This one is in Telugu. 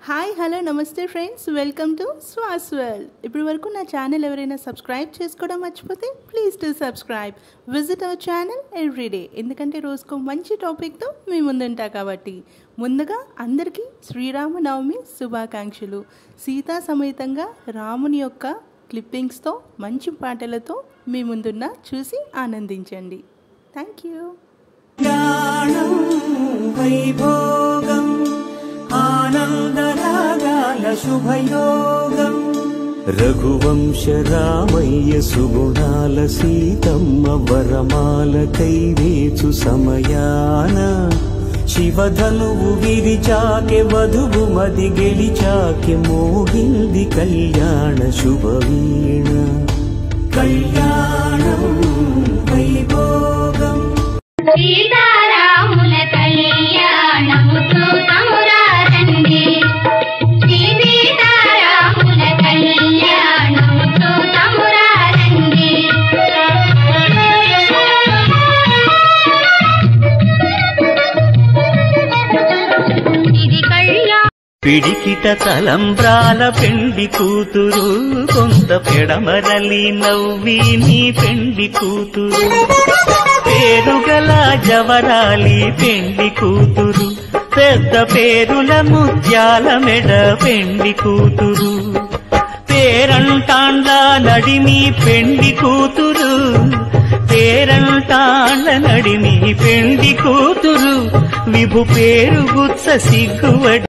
హాయ్ హలో నమస్తే ఫ్రెండ్స్, వెల్కమ్ టు స్వాస్ వరల్డ్. ఇప్పటి వరకు నా ఛానల్ ఎవరైనా సబ్స్క్రైబ్ చేసుకోవడం మర్చిపోతే please to subscribe. Visit our channel everyday, ఎందుకంటే రోజుకు మంచి టాపిక్తో మీ ముందుంటా కాబట్టి. ముందుగా అందరికీ శ్రీరామనవమి శుభాకాంక్షలు. సీతా సమేతంగా రాముని యొక్క క్లిప్పింగ్స్తో మంచి పాటలతో మీ ముందున్న చూసి ఆనందించండి. Thank you. వైభోగం ఆనందరాగాల శుభయోగం రఘువంశ రామయ్య సుగుణాల సీతమ్మ వరమాల కైవేచు సమయాన శివధనువు విరిచాకె వధువు మది గెలిచాకె మోగింది కళ్యాణ శుభవీణ. కళ్యాణం వైభోగం సీతారాముల కళ్యాణము చూతమురారండి. సీతారాముల కళ్యాణము చూతమురారండి. ఇది కళ్యాణ పిడికిట తలంబ్రాల పెండి కూతురు కొంత పెడమరలి నవ్వి నీ పెండి కూతురు. పేరుగల జవరాలి పెండి కూతురు, పెద్ద పేరుల ముత్యాల మెడ పెండి కూతురు. పేరంటాండ్ల నడిమి పెండి కూతురు, పేరంటాండ్ల నడిమి పెండి కూతురు. విభు పేరు గుత్స సిగ్గువడి